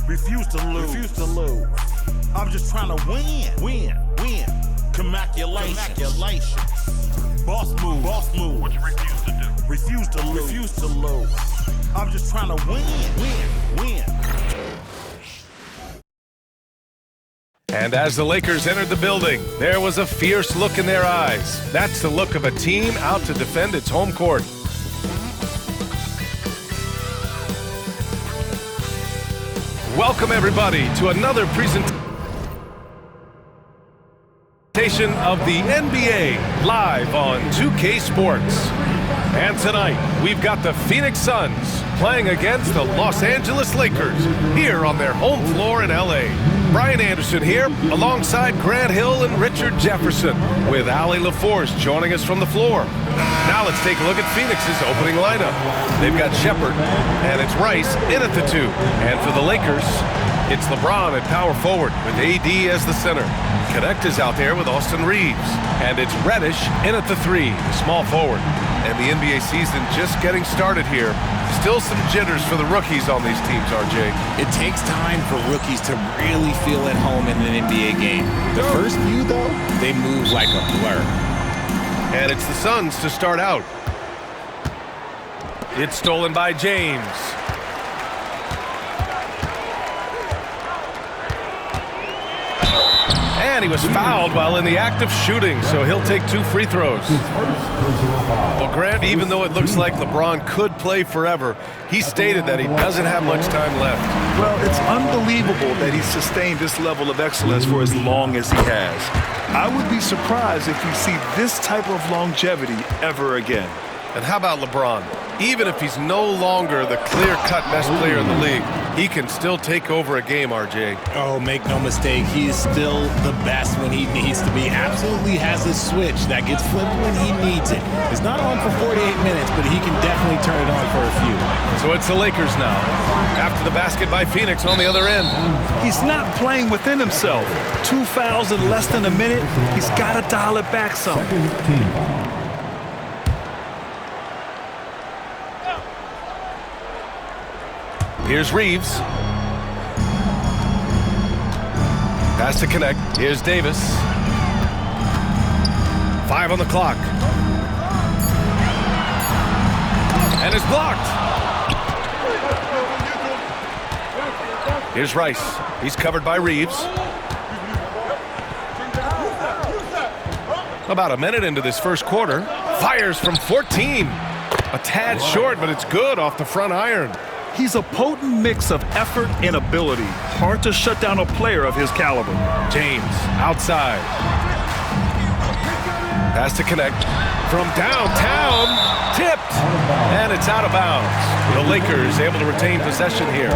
Refuse to lose. I'm just trying to win. Commaculation. Boss move. What you refuse to do? Refuse to lose. I'm just trying to win. And as the Lakers entered the building, there was a fierce look in their eyes. That's the look of a team out to defend its home court. Welcome, everybody, to another presentation of the NBA live on 2K Sports. And tonight, we've got the Phoenix Suns playing against the Los Angeles Lakers here on their home floor in LA. Brian Anderson here, alongside Grant Hill and Richard Jefferson, with Allie LaForce joining us from the floor. Now let's take a look at Phoenix's opening lineup. They've got Shepherd, and it's Rice in at the 2. And for the Lakers, it's LeBron at power forward with AD as the center. Connect is out there with Austin Reeves. And it's Reddish in at the 3, the small forward. And the NBA season just getting started here. Still some jitters for the rookies on these teams, RJ. It takes time for rookies to really feel at home in an NBA game. The first few, though, they move like a blur. And it's the Suns to start out. It's stolen by James. And he was fouled while in the act of shooting, so he'll take 2 free throws. Well, Grant, even though it looks like LeBron could play forever, he stated that he doesn't have much time left. Well, it's unbelievable that he's sustained this level of excellence for as long as he has. I would be surprised if we see this type of longevity ever again. And how about LeBron? Even if he's no longer the clear-cut best player in the league, he can still take over a game, RJ. Oh, make no mistake, he is still the best when he needs to be. Absolutely has a switch that gets flipped when he needs it. It's not on for 48 minutes, but he can definitely turn it on for a few. So it's the Lakers now, after the basket by Phoenix on the other end. He's not playing within himself. 2 fouls in less than a minute. He's got to dial it back some. Here's Reeves. Pass to connect. Here's Davis. 5 on the clock. And it's blocked. Here's Rice. He's covered by Reeves. About a minute into this first quarter. Fires from 14. A tad short, but it's good off the front iron. He's a potent mix of effort and ability. Hard to shut down a player of his caliber. James, outside. Pass to connect. From downtown, tipped. And it's out of bounds. The Lakers able to retain possession here.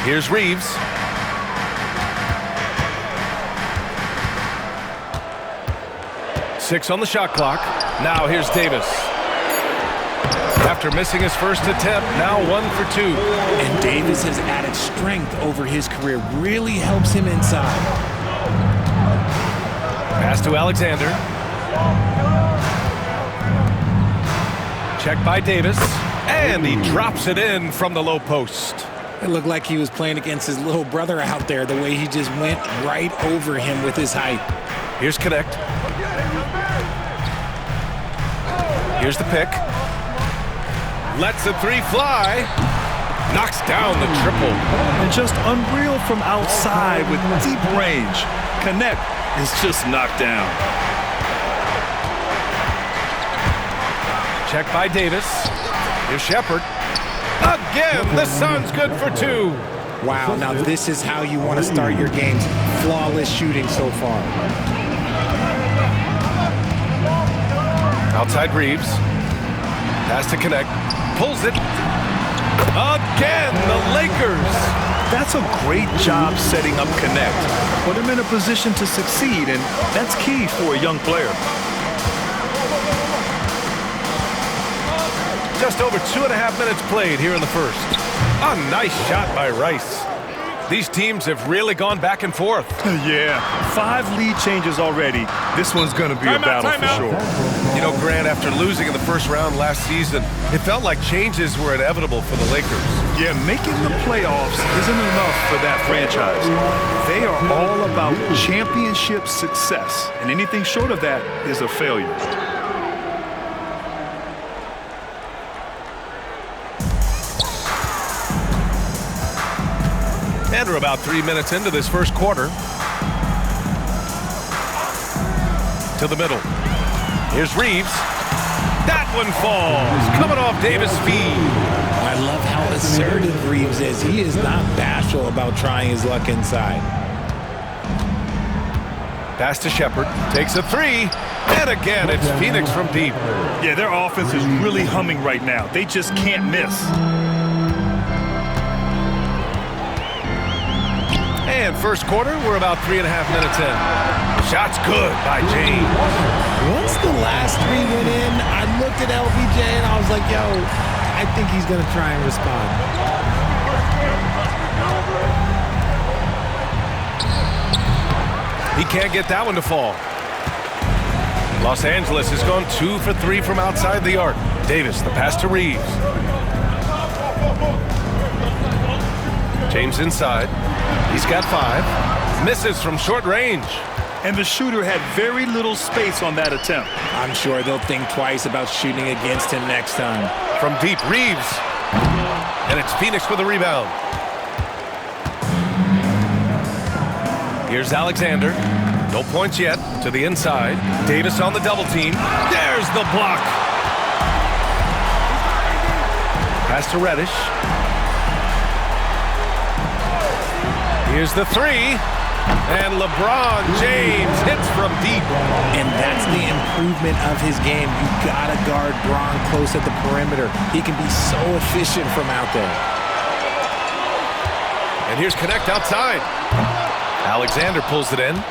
Here's Reeves. Six on the shot clock. Now here's Davis. After missing his first attempt, now 1 for 2. And Davis has added strength over his career. Really helps him inside. Pass to Alexander. Check by Davis. And he drops it in from the low post. It looked like he was playing against his little brother out there, the way he just went right over him with his height. Here's Connect. Here's the pick. Lets the 3 fly. Knocks down the triple. And just unreal from outside with deep range. Connect is just knocked down. Check by Davis. Here's Shepherd. Again, the Suns good for 2. Wow, now this is how you want to start your games. Flawless shooting so far. Outside Reeves. Pass to connect. Pulls it. Again, the Lakers. That's a great job setting up Connect. Put him in a position to succeed, and that's key for a young player. Just over 2.5 minutes played here in the first. A nice shot by Rice. These teams have really gone back and forth. Yeah, 5 lead changes already. This one's going to be a battle for sure. You know, Grant, after losing in the first round last season, it felt like changes were inevitable for the Lakers. Yeah, making the playoffs isn't enough for that franchise. They are all about championship success, and anything short of that is a failure. And we're about 3 minutes into this first quarter. To the middle. Here's Reeves. That one falls. Coming off Davis' feed. I love how assertive Reeves is. He is not bashful about trying his luck inside. Pass to Shepard. Takes a 3. And again, it's Phoenix from deep. Yeah, their offense is really humming right now. They just can't miss. And first quarter, we're about 3.5 minutes in. Shot's good by James. Once the last 3 went in, I looked at LBJ and I was like, yo, I think he's going to try and respond. He can't get that one to fall. Los Angeles has gone 2 for 3 from outside the arc. Davis, the pass to Reeves. James inside. He's got 5. Misses from short range. And the shooter had very little space on that attempt. I'm sure they'll think twice about shooting against him next time. From deep, Reeves. And it's Phoenix with a rebound. Here's Alexander. No points yet. To the inside. Davis on the double team. There's the block. Pass to Reddish. Here's the 3. And LeBron James hits from deep. And that's the improvement of his game. You gotta guard Bron close at the perimeter. He can be so efficient from out there. And here's Connect outside. Alexander pulls it in.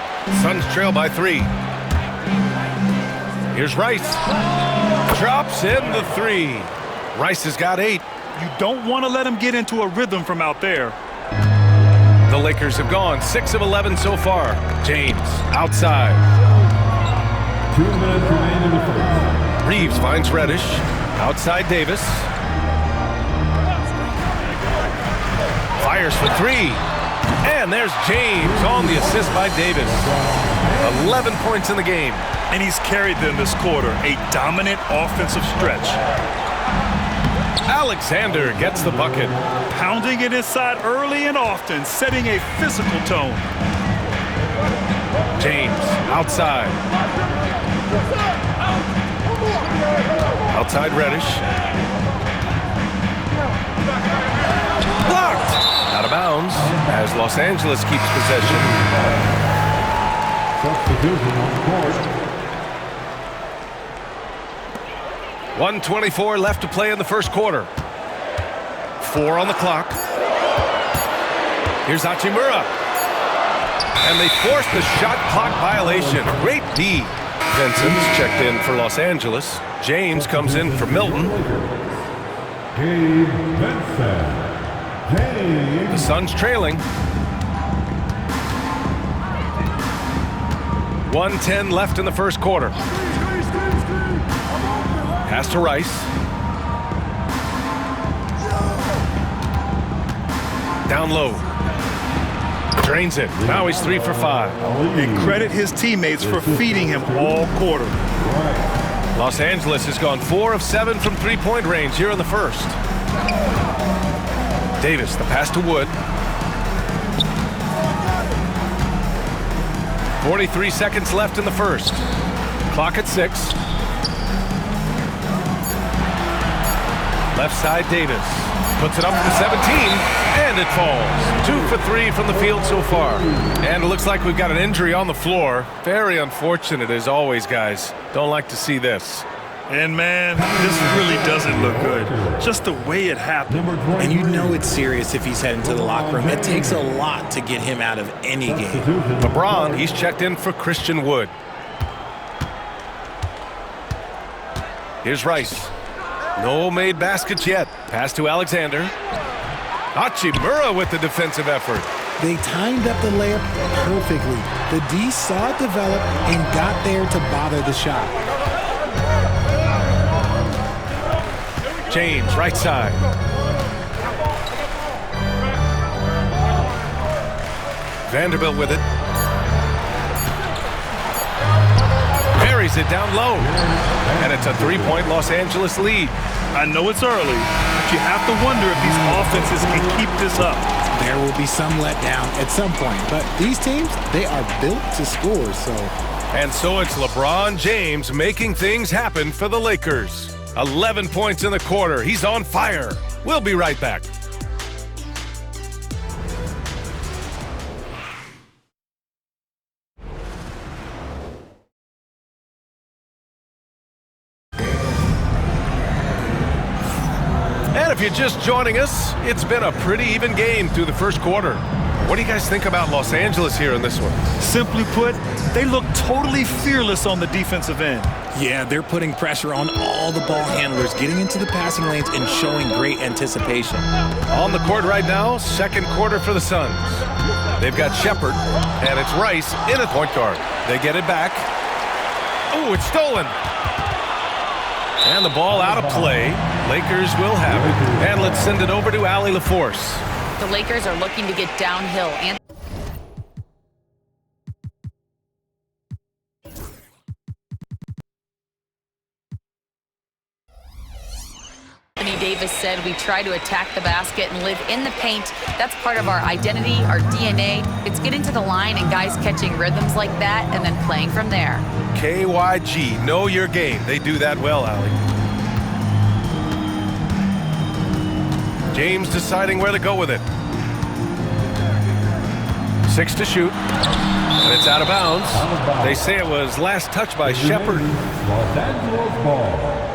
Suns trail by 3. Here's Rice. Drops in the 3. Rice has got 8. You don't want to let him get into a rhythm from out there. The Lakers have gone 6 of 11 so far. James outside. 2 minutes remain in the first. Reeves finds Reddish. Outside Davis. Fires for 3. And there's James on the assist by Davis. 11 points in the game. And he's carried them this quarter. A dominant offensive stretch. Alexander gets the bucket. Pounding it inside early and often, setting a physical tone. James outside. Outside Reddish. Blocked. Out of bounds as Los Angeles keeps possession. Substitution on the court. 1:24 left to play in the first quarter. 4 on the clock. Here's Hachimura. And they force the shot clock violation. Great D. Vincent's checked in for Los Angeles. James comes in for Milton. Gabe Vincent. The Suns trailing. 1:10 left in the first quarter. Pass to Rice. Down low. Drains it. Now he's 3 for 5. And credit his teammates for feeding him all quarter. Los Angeles has gone 4 of 7 from three-point range here in the first. Davis, the pass to Wood. 43 seconds left in the first. Clock at 6. Left side, Davis. Puts it up from 17, and it falls. 2 for 3 from the field so far. And it looks like we've got an injury on the floor. Very unfortunate as always, guys. Don't like to see this. And man, this really doesn't look good. Just the way it happened. And you know it's serious if he's heading to the locker room. It takes a lot to get him out of any game. LeBron, he's checked in for Christian Wood. Here's Rice. No made baskets yet. Pass to Alexander. Hachimura with the defensive effort. They timed up the layup perfectly. The D saw it develop and got there to bother the shot. James, right side. Vanderbilt with it. Buries it down low. And it's a three-point Los Angeles lead. I know it's early, but you have to wonder if these offenses can keep this up. There will be some letdown at some point, but these teams, they are built to score, so. And so it's LeBron James making things happen for the Lakers. 11 points in the quarter. He's on fire. We'll be right back. And if you're just joining us, it's been a pretty even game through the first quarter. What do you guys think about Los Angeles here in this one? Simply put, they look totally fearless on the defensive end. Yeah, they're putting pressure on all the ball handlers, getting into the passing lanes and showing great anticipation. On the court right now, second quarter for the Suns. They've got Shepherd, and it's Rice in at point guard. They get it back. Oh, it's stolen. And the ball out of play. Lakers will have it. And let's send it over to Allie LaForce. The Lakers are looking to get downhill. Anthony Davis said we try to attack the basket and live in the paint. That's part of our identity, our DNA. It's getting to the line and guys catching rhythms like that and then playing from there. KYG, know your game. They do that well, Allie. James deciding where to go with it. 6 to shoot. And it's out of bounds. They say it was last touched by Shepherd. Los Angeles ball.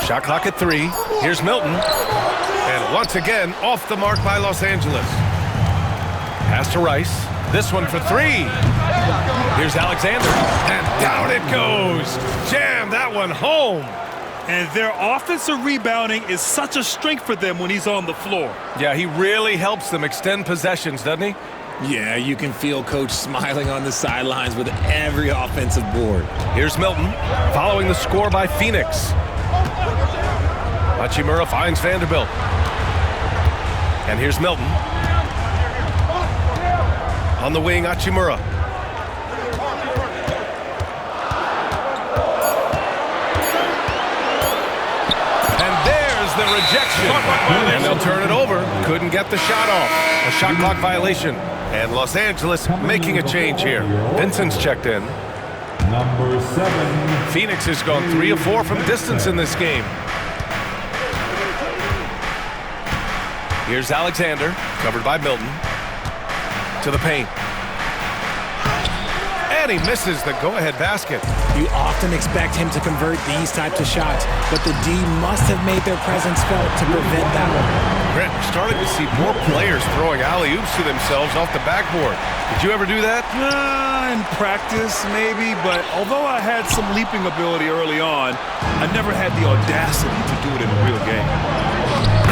Shot clock at 3. Here's Milton. And once again, off the mark by Los Angeles. Pass to Rice. This one for 3. Here's Alexander. And down it goes. Jam that one home. And their offensive rebounding is such a strength for them when he's on the floor. Yeah, he really helps them extend possessions, doesn't he? Yeah, you can feel Coach smiling on the sidelines with every offensive board. Here's Milton, following the score by Phoenix. Hachimura finds Vanderbilt. And here's Milton. On the wing, Hachimura. And there's the rejection. And they'll turn it over. Couldn't get the shot off. A shot clock violation. And Los Angeles making a change here. Vincent's checked in. Number 7. Phoenix has gone 3 of 4 from distance in this game. Here's Alexander, covered by Milton. To the paint. And he misses the go-ahead basket. You often expect him to convert these types of shots, but the D must have made their presence felt to prevent that one. Brent, we're starting to see more players throwing alley-oops to themselves off the backboard. Did you ever do that? In practice, maybe, but although I had some leaping ability early on, I never had the audacity to do it in a real game.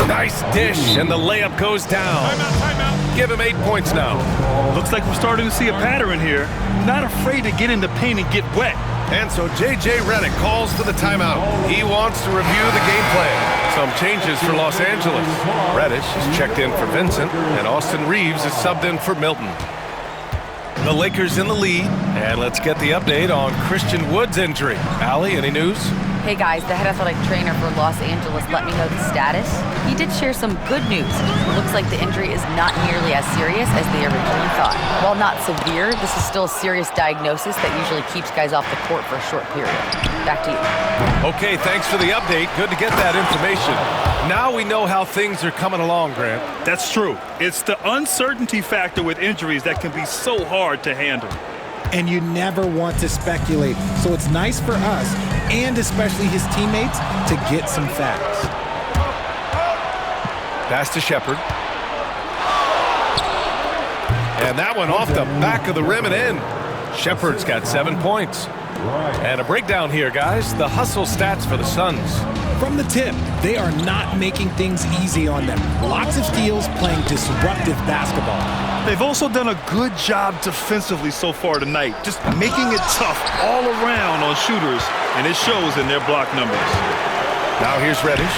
Nice dish, and the layup goes down. Timeout. Give him 8 points now. Looks like we're starting to see a pattern here. Not afraid to get in the paint and get wet. And so J.J. Redick calls for the timeout. He wants to review the game plan. Some changes for Los Angeles. Reddish is checked in for Vincent, and Austin Reeves is subbed in for Milton. The Lakers in the lead, and let's get the update on Christian Wood's injury. Allie, any news? Hey guys, the head athletic trainer for Los Angeles let me know the status. He did share some good news. It looks like the injury is not nearly as serious as they originally thought. While not severe, this is still a serious diagnosis that usually keeps guys off the court for a short period. Back to you. Okay, thanks for the update. Good to get that information. Now we know how things are coming along, Grant. That's true. It's the uncertainty factor with injuries that can be so hard to handle. And you never want to speculate, so it's nice for us, and especially his teammates, to get some facts. Pass to Shepherd. And that one off the back of the rim and in. Shepard's got 7 points. And a breakdown here, guys. The hustle stats for the Suns. From the tip, they are not making things easy on them. Lots of steals, playing disruptive basketball. They've also done a good job defensively so far tonight, just making it tough all around on shooters, and it shows in their block numbers. Now here's Reddish,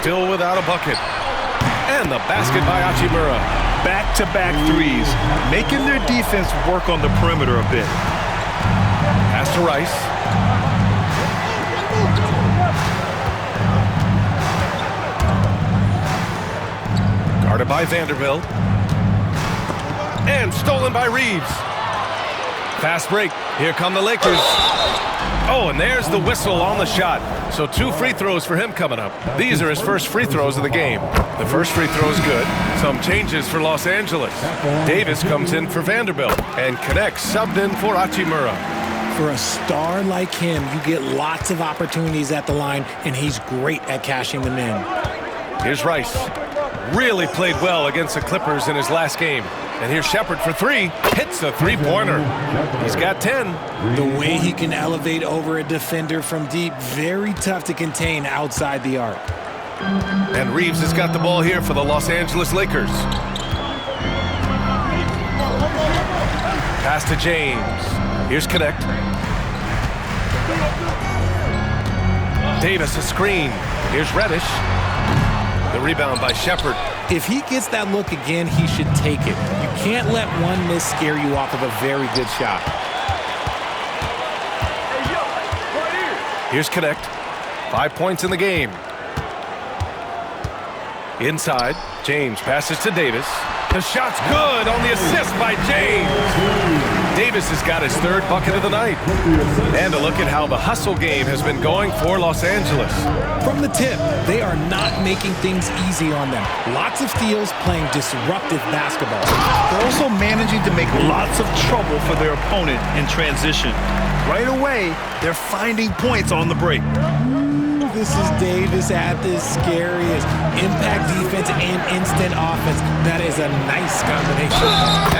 still without a bucket. And the basket by Hachimura. Back-to-back threes, making their defense work on the perimeter a bit. Pass to Rice. Guarded by Vanderbilt. And stolen by Reeves. Fast break. Here come the Lakers. Oh, and there's the whistle on the shot. So 2 free throws for him coming up. These are his first free throws of the game. The first free throw is good. Some changes for Los Angeles. Davis comes in for Vanderbilt and connects, subbed in for Hachimura. For a star like him, you get lots of opportunities at the line, and he's great at cashing them in. Here's Rice. Really played well against the Clippers in his last game. And here's Shepard for 3. Hits the three-pointer. He's got 10. The way he can elevate over a defender from deep, very tough to contain outside the arc. And Reeves has got the ball here for the Los Angeles Lakers. Pass to James. Here's Connect. Davis a screen. Here's Reddish. The rebound by Shepard. If he gets that look again, he should take it. You can't let one miss scare you off of a very good shot. Here's Connect. 5 points in the game. Inside, James passes to Davis. The shot's good on the assist by James. Davis has got his 3rd bucket of the night. And a look at how the hustle game has been going for Los Angeles. From the tip, they are not making things easy on them. Lots of steals, playing disruptive basketball. They're also managing to make lots of trouble for their opponent in transition. Right away, they're finding points on the break. This is Davis at his scariest. Impact defense and instant offense. That is a nice combination.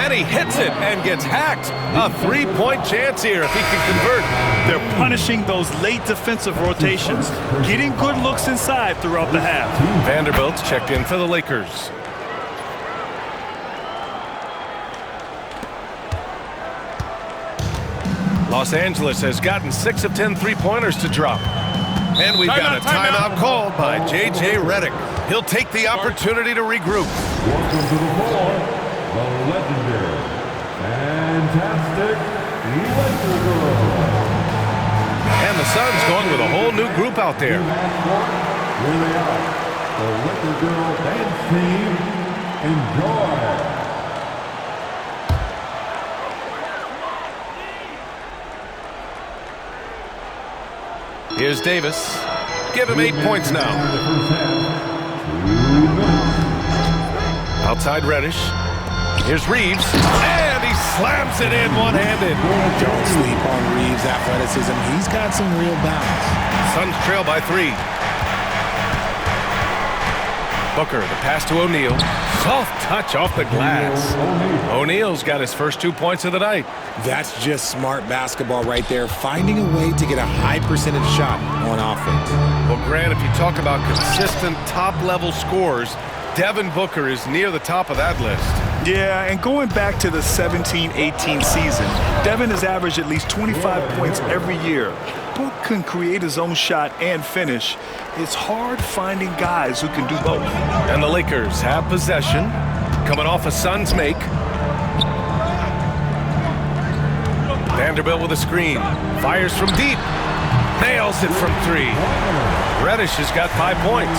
And he hits it and gets hacked. A 3-point chance here if he can convert. They're punishing those late defensive rotations, getting good looks inside throughout the half. Vanderbilt's checked in for the Lakers. Los Angeles has gotten 6 of 10 three-pointers to drop. And we've got a timeout called by J.J. Redick. He'll take the opportunity to regroup. Welcome to the floor, the legendary, fantastic Laker girl. And the Suns going with a whole new group out there. Here they are, the Laker girl dance team. Enjoy. Here's Davis. Give him 8 points now. Outside Reddish. Here's Reeves. And he slams it in one-handed. Don't sleep on Reeves' athleticism. He's got some real balance. Suns trail by 3. Booker, the pass to O'Neal. Soft touch off the glass. O'Neal's got his first 2 points of the night. That's just smart basketball right there, finding a way to get a high percentage shot on offense. Well, Grant, if you talk about consistent top-level scores, Devin Booker is near the top of that list. Yeah, and going back to the 17-18 season, Devin has averaged at least 25 points every year. Book can create his own shot and finish. It's hard finding guys who can do both. And the Lakers have possession, coming off a Suns make. Vanderbilt with a screen, fires from deep, nails it from 3. Reddish has got 5 points.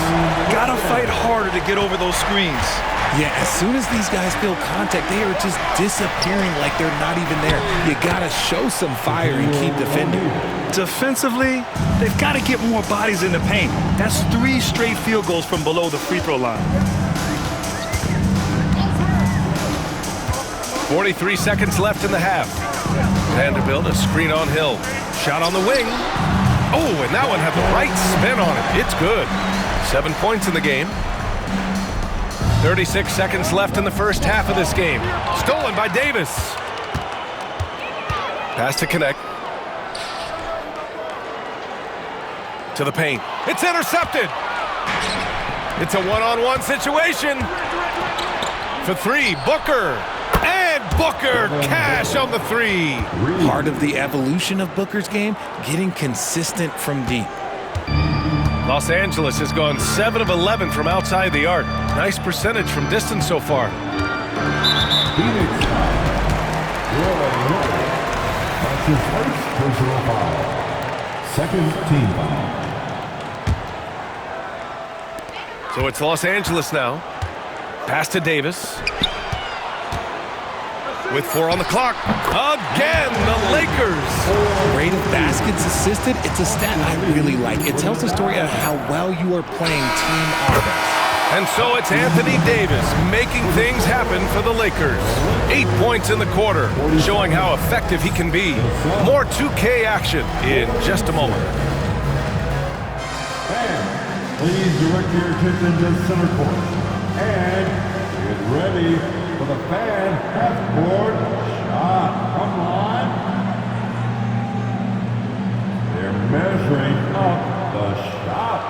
Gotta fight harder to get over those screens. Yeah, as soon as these guys feel contact, they are just disappearing like they're not even there. You gotta show some fire and keep defending. Defensively, they've got to get more bodies in the paint. That's 3 straight field goals from below the free throw line. 43 seconds left in the half. Vanderbilt, a screen on Hill. Shot on the wing. Oh, and that one had the right spin on it. It's good. 7 points in the game. 36 seconds left in the first half of this game. Stolen by Davis. Pass to connect. To the paint. It's intercepted. It's a one-on-one situation. For three, Booker. And Booker, cash on the three. Part of the evolution of Booker's game, getting consistent from deep. Los Angeles has gone 7 of 11 from outside the arc. Nice percentage from distance so far. Phoenix foul. That's his first personal foul. Second team foul. So it's Los Angeles now. Pass to Davis. With 4 on the clock. Again, the Lakers. Rate of baskets assisted, it's a stat I really like. It tells the story of how well you are playing team offense. And so it's Anthony Davis making things happen for the Lakers. 8 points in the quarter, showing how effective he can be. More 2K action in just a moment. And please direct your attention to center court. And get ready for the fan half-court shot. Come on. They're measuring up the shot.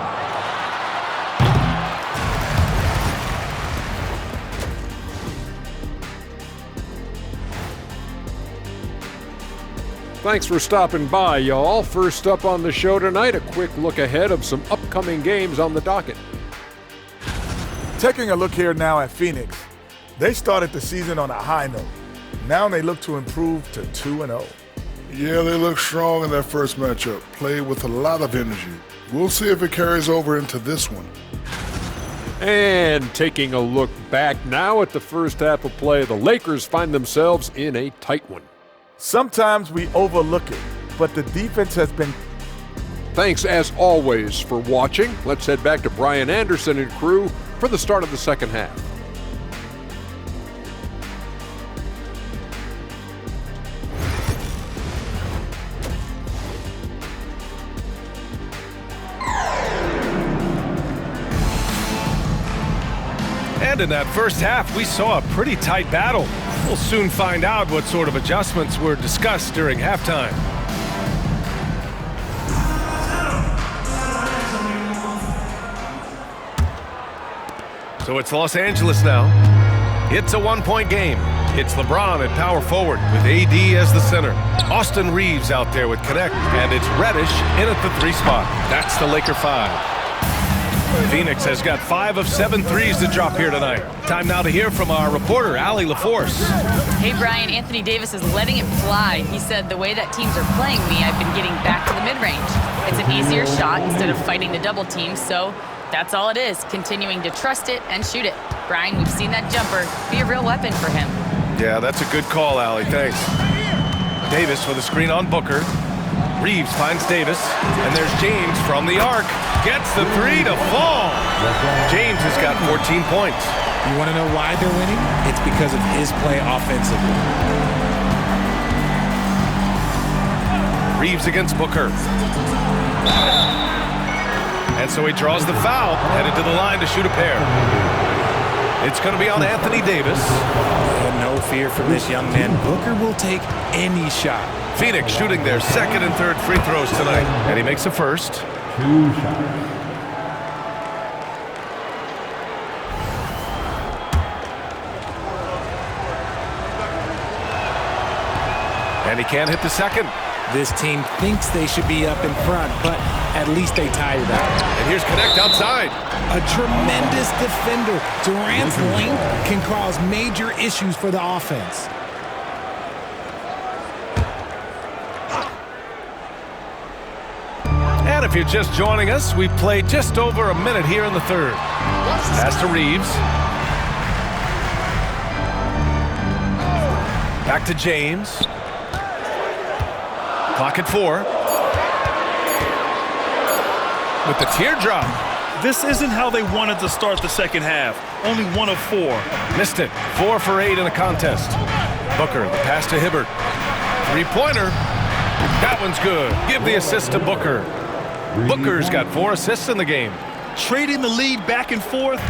Thanks for stopping by, y'all. First up on the show tonight, a quick look ahead of some upcoming games on the docket. Taking a look here now at Phoenix. They started the season on a high note. Now they look to improve to 2-0. Yeah, they look strong in their first matchup. Played with a lot of energy. We'll see if it carries over into this one. And taking a look back now at the first half of play, the Lakers find themselves in a tight one. Sometimes we overlook it, but the defense has been... Thanks as always for watching. Let's head back to Brian Anderson and crew for the start of the second half. And in that first half, we saw a pretty tight battle. We'll soon find out what sort of adjustments were discussed during halftime. So it's Los Angeles now. It's a one-point game. It's LeBron at power forward with AD as the center. Austin Reeves out there with connect, and it's Reddish in at the 3 spot. That's the Laker 5. Phoenix has got 5 of 7 threes to drop here tonight. Time now to hear from our reporter, Allie LaForce. Hey, Brian, Anthony Davis is letting it fly. He said, the way that teams are playing me, I've been getting back to the mid-range. It's an easier shot instead of fighting the double team, so that's all it is, continuing to trust it and shoot it. Brian, we've seen that jumper be a real weapon for him. Yeah, that's a good call, Allie. Thanks. Davis with a screen on Booker. Reeves finds Davis, and there's James from the arc. Gets the 3 to fall. James has got 14 points. You want to know why they're winning? It's because of his play offensively. Reeves against Booker. And so he draws the foul, headed to the line to shoot a pair. It's going to be on Anthony Davis. No fear from this young man. Booker will take any shot. Phoenix shooting their second and third free throws tonight. And he makes a first. 2 shots. And he can't hit the second. This team thinks they should be up in front, but at least they tied it up. And here's Connect outside. A tremendous defender. Durant's length can cause major issues for the offense. And if you're just joining us, we've played just over a minute here in the third. Pass to Reeves. Back to James. Clock at 4. With the teardrop. This isn't how they wanted to start the second half. Only 1 of 4. Missed it. 4 for 8 in the contest. Booker, the pass to Hibbert. 3-pointer. That one's good. Give the assist to Booker. Booker's got 4 assists in the game. Trading the lead back and forth,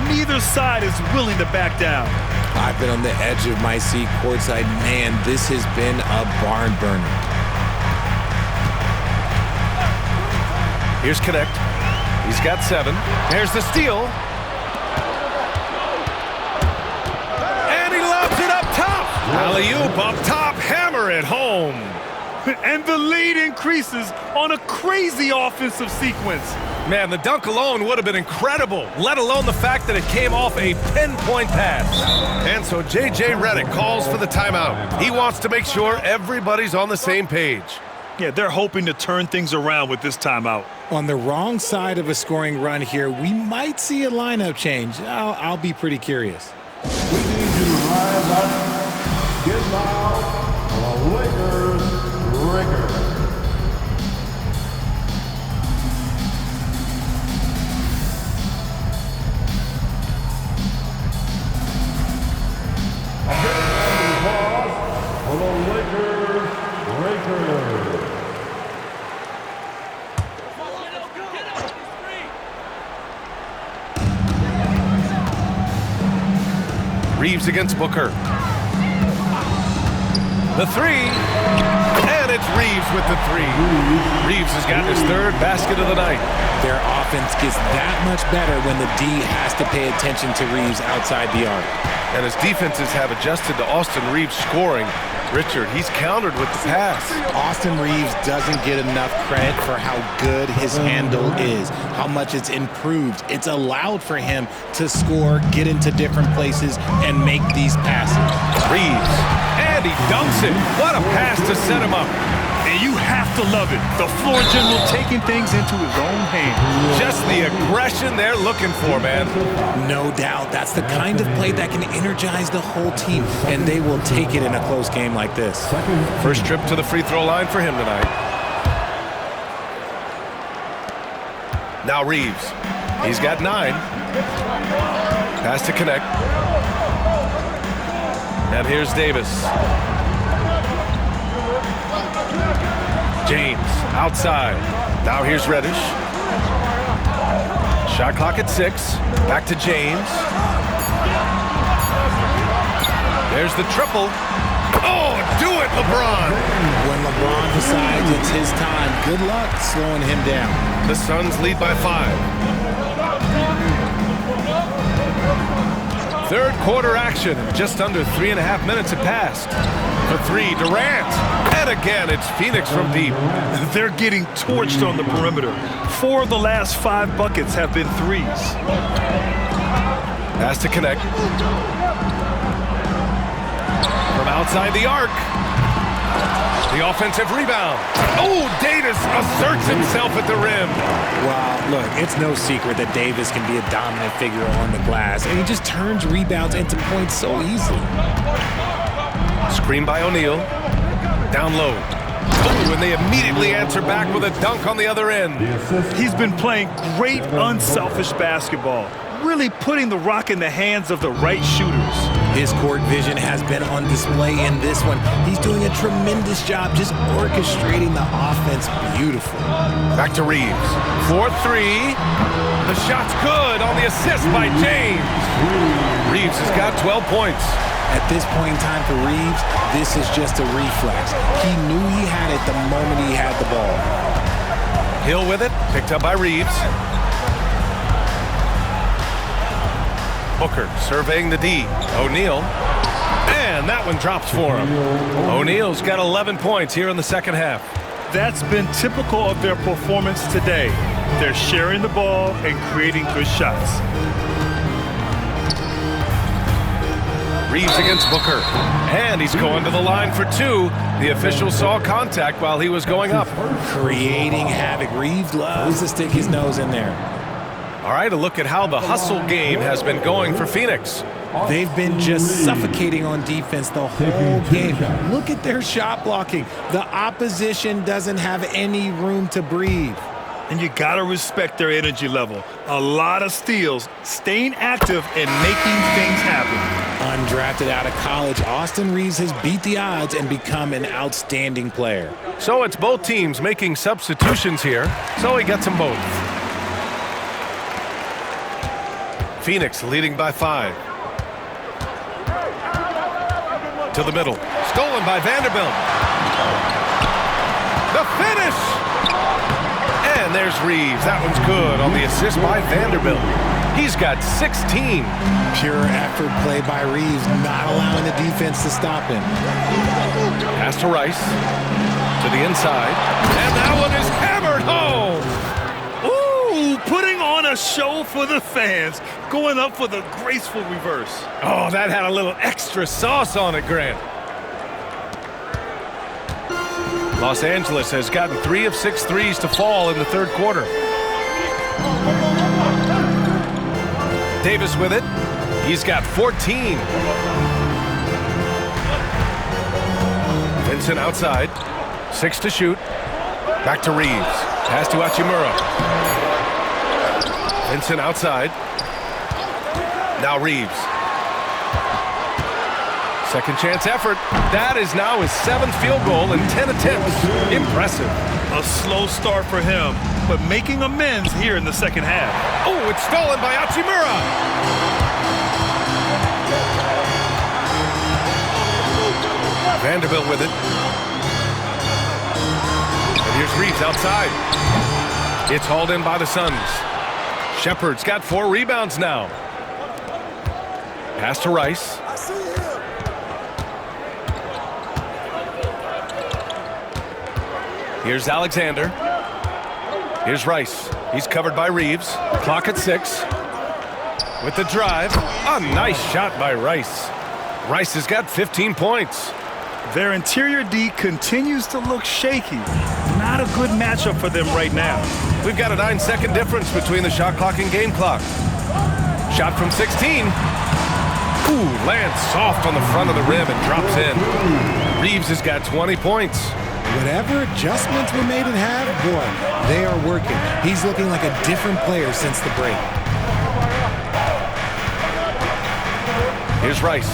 neither side is willing to back down. I've been on the edge of my seat courtside. Man, this has been a barn burner. Here's Connect. He's got 7. There's the steal. And he lobs it up top. Alley-oop up top. Hammer it home. And the lead increases on a crazy offensive sequence. Man, the dunk alone would have been incredible, let alone the fact that it came off a pinpoint pass. And so J.J. Redick calls for the timeout. He wants to make sure everybody's on the same page. Yeah, they're hoping to turn things around with this timeout. On the wrong side of a scoring run here, we might see a lineup change. I'll be pretty curious. We need you to rise up, get loud, for the Lakers record. For the Lakers record. Reeves against Booker. The 3. And it's Reeves with the 3. Reeves has got his 3rd basket of the night. Their offense gets that much better when the D has to pay attention to Reeves outside the arc. And as defenses have adjusted to Austin Reeves scoring, Richard, he's countered with the pass. Austin Reeves doesn't get enough credit for how good his handle is, how much it's improved. It's allowed for him to score, get into different places, and make these passes. Reeves, and he dunks it. What a pass to set him up. And you have to love it. The floor general taking things into his own hands. Just the aggression they're looking for, man. No doubt. That's the kind of play that can energize the whole team, and they will take it in a close game like this. First trip to the free throw line for him tonight. Now Reeves. He's got 9. Pass to Connect. And here's Davis. James outside. Now here's Reddish. Shot clock at 6. Back to James. There's the triple. Oh, do it, LeBron. When LeBron decides it's his time, good luck slowing him down. The Suns lead by 5. Third quarter action. Just under 3.5 minutes have passed. For 3, Durant. And again, it's Phoenix from deep. They're getting torched on the perimeter. 4 of the last 5 buckets have been 3s. Pass to Connect. From outside the arc. The offensive rebound. Oh, Davis asserts himself at the rim. Well, look, it's no secret that Davis can be a dominant figure on the glass, and he just turns rebounds into points so easily. Screen by O'Neal. Down low. Oh, and they immediately answer back with a dunk on the other end. He's been playing great unselfish basketball, really putting the rock in the hands of the right shooters. His court vision has been on display in this one. He's doing a tremendous job just orchestrating the offense beautifully. Back to Reeves. 4-3. The shot's good on the assist by James. Reeves has got 12 points. At this point in time for Reeves, this is just a reflex. He knew he had it the moment he had the ball. Hill with it, picked up by Reeves. Booker surveying the D. O'Neal. And that one drops for him. O'Neal's got 11 points here in the second half. That's been typical of their performance today. They're sharing the ball and creating good shots. Reeves against Booker. And he's going to the line for 2. The official saw contact while he was going up. Creating havoc. Reeves loves to stick his nose in there. All right, a look at how the hustle game has been going for Phoenix. They've been just suffocating on defense the whole game. Look at their shot blocking. The opposition doesn't have any room to breathe. And you got to respect their energy level. A lot of steals, staying active, and making things happen. Undrafted out of college, Austin Reeves has beat the odds and become an outstanding player. So it's both teams making substitutions here, so he gets them both. Phoenix leading by 5. To the middle. Stolen by Vanderbilt. The finish! And there's Reeves. That one's good on the assist by Vanderbilt. He's got 16. Pure effort play by Reeves, not allowing the defense to stop him. Pass to Rice. To the inside. And that one is hammered home. Ooh, putting on a show for the fans. Going up for the graceful reverse. Oh, that had a little extra sauce on it, Grant. Los Angeles has gotten 3 of 6 threes to fall in the third quarter. Davis with it. He's got 14. Vincent outside. 6 to shoot. Back to Reeves. Pass to Hachimura. Vincent outside. Now Reeves. Second chance effort. That is now his 7th field goal in 10 attempts. Impressive. A slow start for him, but making amends here in the second half. Oh, it's stolen by Hachimura. Vanderbilt with it. And here's Reeves outside. It's hauled in by the Suns. Shepard's got 4 rebounds now. Pass to Rice. Here's Alexander. Here's Rice. He's covered by Reeves. Clock at 6. With the drive. A nice shot by Rice. Rice has got 15 points. Their interior D continues to look shaky. Not a good matchup for them right now. We've got a 9-second difference between the shot clock and game clock. Shot from 16. Ooh, lands soft on the front of the rim and drops in. Reeves has got 20 points. Whatever adjustments were made at half, boy, they are working. He's looking like a different player since the break. Here's Rice.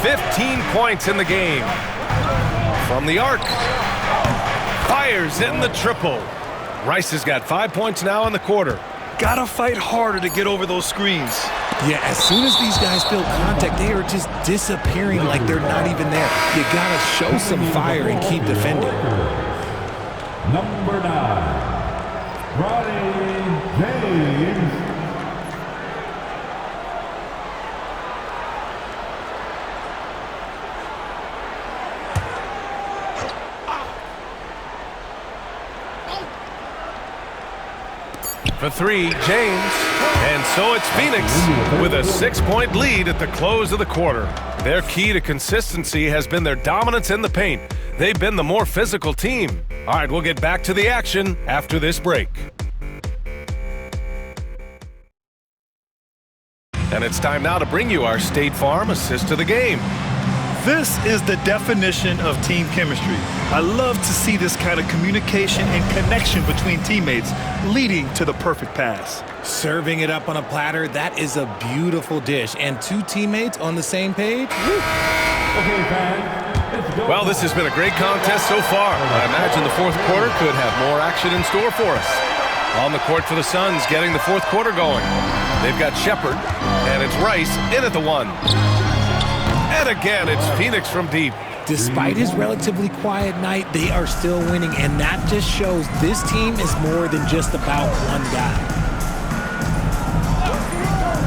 15 points in the game. From the arc. Fires in the triple. Rice has got 5 points now in the quarter. Gotta fight harder to get over those screens. Yeah, as soon as these guys feel contact, they are just disappearing like they're not even there. You gotta show some fire and keep defending. Number 9, Bronny James. For 3, James. And so it's Phoenix with a 6-point lead at the close of the quarter. Their key to consistency has been their dominance in the paint. They've been the more physical team. All right, we'll get back to the action after this break. And it's time now to bring you our State Farm assist of the game. This is the definition of team chemistry. I love to see this kind of communication and connection between teammates leading to the perfect pass. Serving it up on a platter, that is a beautiful dish. And 2 teammates on the same page? Okay, fans. Well, this has been a great contest so far. I imagine the fourth quarter could have more action in store for us. On the court for the Suns, getting the fourth quarter going. They've got Shepard, and it's Rice in at the 1. And again, it's Phoenix from deep. Despite his relatively quiet night, they are still winning, and that just shows this team is more than just about one guy.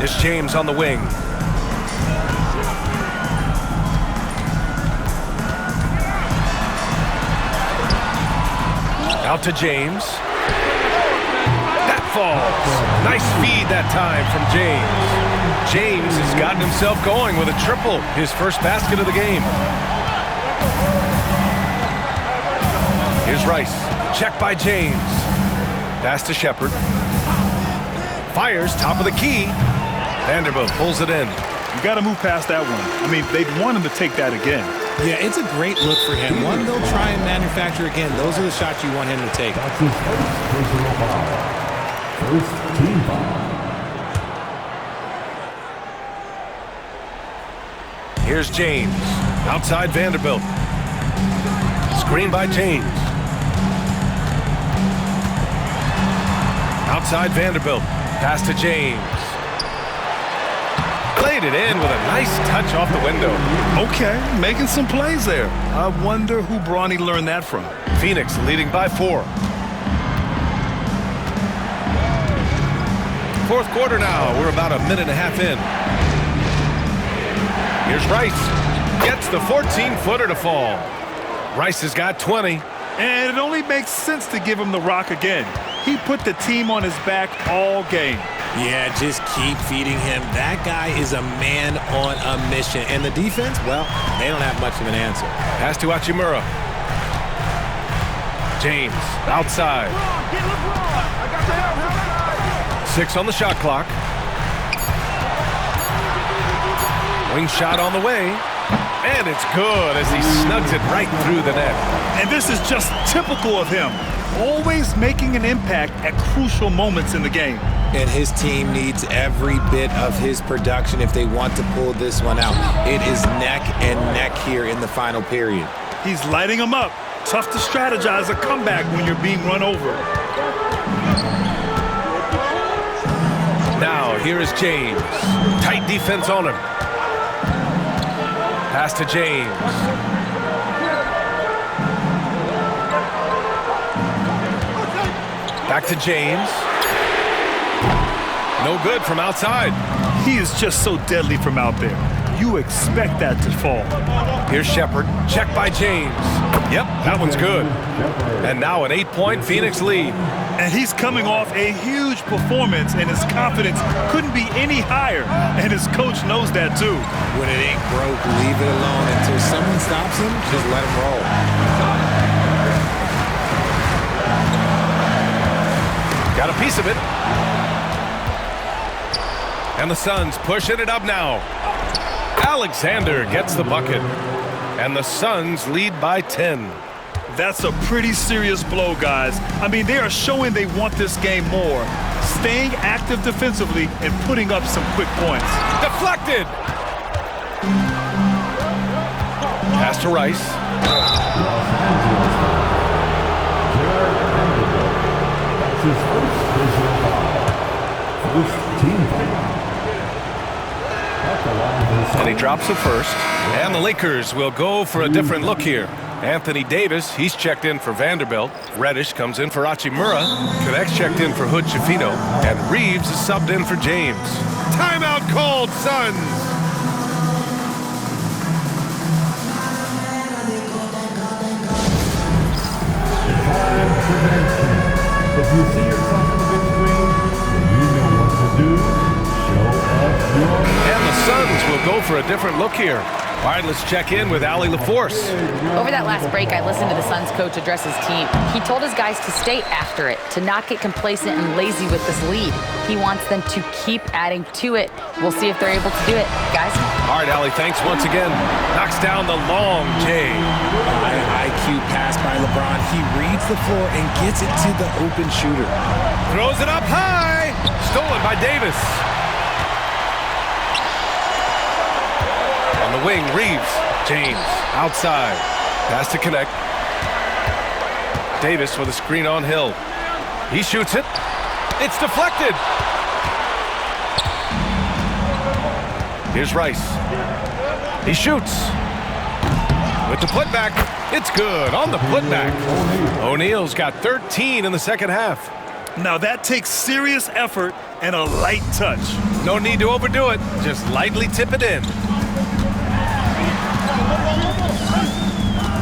It's James on the wing. Out to James. That falls. Nice feed that time from James. James has gotten himself going with a triple, his first basket of the game. Here's Rice. Check by James. Pass to Shepard. Fires, top of the key. Vanderbilt pulls it in. You got to move past that one. I mean, they'd want him to take that again. Yeah, it's a great look for him. One they'll try and manufacture again. Those are the shots you want him to take. That's his first personal foul. First team foul. Here's James. Outside Vanderbilt. Screen by James. Outside Vanderbilt. Pass to James. Played it in with a nice touch off the window. Okay, making some plays there. I wonder who Bronny learned that from. Phoenix leading by 4. Fourth quarter now. We're about a minute and a half in. Here's Rice. Gets the 14-footer to fall. Rice has got 20. And it only makes sense to give him the rock again. He put the team on his back all game. Yeah, just keep feeding him. That guy is a man on a mission. And the defense, well, they don't have much of an answer. Pass to Hachimura. James outside. 6 on the shot clock. Wing shot on the way. And it's good as he snugs it right through the net. And this is just typical of him. Always making an impact at crucial moments in the game. And his team needs every bit of his production if they want to pull this one out. It is neck and neck here in the final period. He's lighting them up. Tough to strategize a comeback when you're being run over. Now, here is James. Tight defense on him. Pass to James. Back to James. No good from outside. He is just so deadly from out there. You expect that to fall. Here's Shepard. Check by James. Yep, that one's good. And now an 8-point Phoenix lead. And he's coming off a huge performance, and his confidence couldn't be any higher. And his coach knows that too. When it ain't broke, leave it alone. Until someone stops him, just let him roll. Got a piece of it. And the Suns pushing it up now. Alexander gets the bucket. And the Suns lead by 10. That's a pretty serious blow, guys. I mean, they are showing they want this game more. Staying active defensively and putting up some quick points. Deflected. Pass to Rice. His first personal foul. This team foul. And he drops it first. And the Lakers will go for a different look here. Anthony Davis, he's checked in for Vanderbilt. Reddish comes in for Hachimura. Connects checked in for Hood Schifino. And Reeves is subbed in for James. Timeout called, Suns. If you see yourself on the big screen, then you know what to do. Show us your... And the Suns will go for a different look here. All right, let's check in with Allie LaForce. Over that last break, I listened to the Suns coach address his team. He told his guys to stay after it, to not get complacent and lazy with this lead. He wants them to keep adding to it. We'll see if they're able to do it, guys. All right, Allie, thanks once again. Knocks down the long J. IQ pass by LeBron. He reads the floor and gets it to the open shooter. Throws it up high. Stolen by Davis. On the wing, Reeves. James outside. Pass to connect. Davis with a screen on Hill. He shoots it. It's deflected. Here's Rice. He shoots. With the putback. It's good on the putback. O'Neal's got 13 in the second half. Now that takes serious effort and a light touch. No need to overdo it. Just lightly tip it in.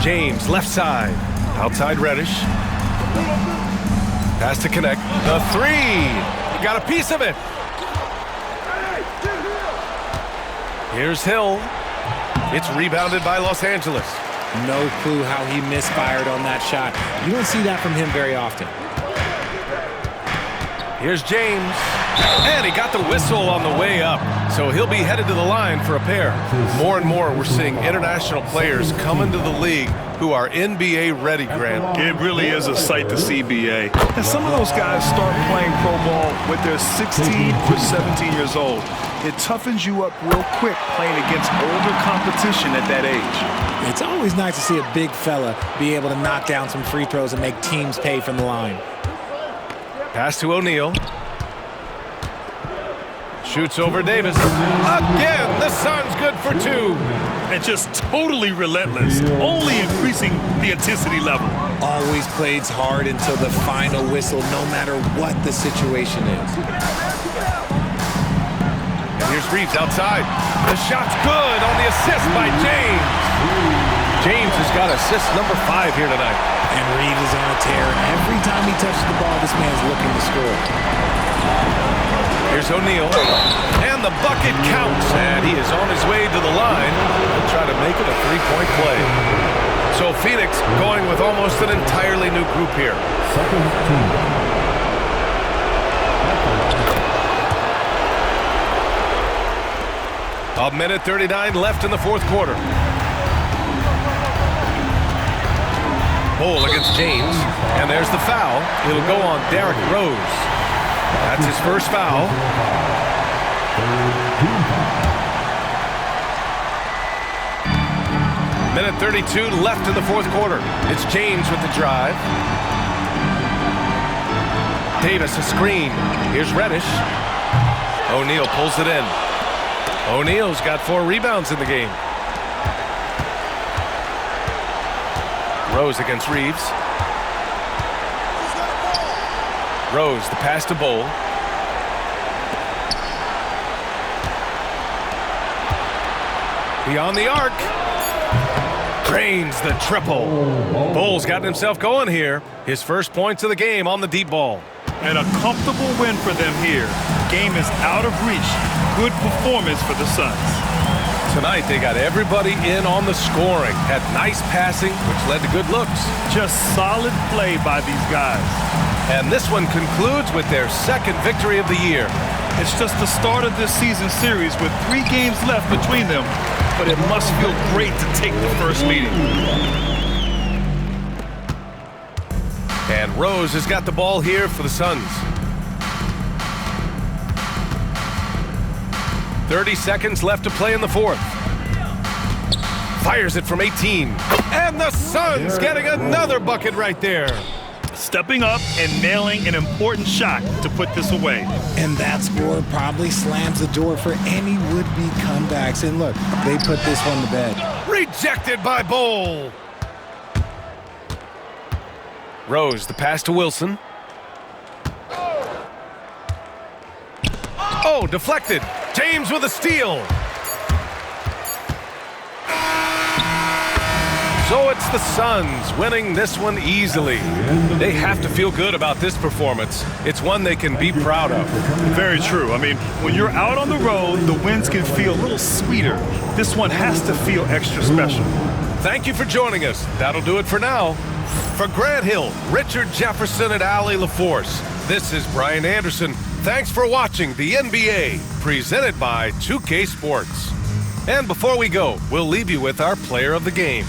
James, left side. Outside Reddish. Pass to connect. The three. He got a piece of it. Here's Hill. It's rebounded by Los Angeles. No clue how he misfired on that shot. You don't see that from him very often. Here's James. And he got the whistle on the way up. So he'll be headed to the line for a pair. More and more we're seeing international players come into the league who are NBA ready, Grant. It really is a sight to see, BA. And some of those guys start playing pro ball when they're 16 or 17 years old. It toughens you up real quick playing against older competition at that age. It's always nice to see a big fella be able to knock down some free throws and make teams pay from the line. Pass to O'Neal. Shoots over Davis. Again, the Suns good for 2. And just totally relentless, only increasing the intensity level. Always plays hard until the final whistle, no matter what the situation is. And here's Reeves outside. The shot's good on the assist by James. James has got assist number 5 here tonight. And Reeves is on a tear. Every time he touches the ball, this man's looking to score. Here's O'Neal, and the bucket counts, and he is on his way to the line to try to make it a 3-point play. So Phoenix going with almost an entirely new group here. Second team. A minute 39 left in the fourth quarter. Ball against James, and there's the foul. It'll go on Derrick Rose. That's his first foul. Minute 32 left in the fourth quarter. It's James with the drive. Davis a screen. Here's Reddish. O'Neal pulls it in. O'Neal's got 4 rebounds in the game. Rose against Reeves. Rose, the pass to Bol. Beyond the arc. Drains the triple. Bol's gotten himself going here. His first points of the game on the deep ball. And a comfortable win for them here. Game is out of reach. Good performance for the Suns. Tonight they got everybody in on the scoring. Had nice passing, which led to good looks. Just solid play by these guys. And this one concludes with their second victory of the year. It's just the start of this season series with 3 games left between them, but it must feel great to take the first meeting. And Rose has got the ball here for the Suns. 30 seconds left to play in the fourth. Fires it from 18. And the Suns getting another bucket right there. Stepping up and nailing an important shot to put this away. And that score probably slams the door for any would-be comebacks. And look, they put this one to bed. Rejected by Bol. Rose, the pass to Wilson. Oh, deflected. James with a steal. So it's the Suns winning this one easily. They have to feel good about this performance. It's one they can be proud of. Very true. I mean, when you're out on the road, the wins can feel a little sweeter. This one has to feel extra special. Thank you for joining us. That'll do it for now. For Grant Hill, Richard Jefferson, and Allie LaForce, this is Brian Anderson. Thanks for watching the NBA, presented by 2K Sports. And before we go, we'll leave you with our player of the game.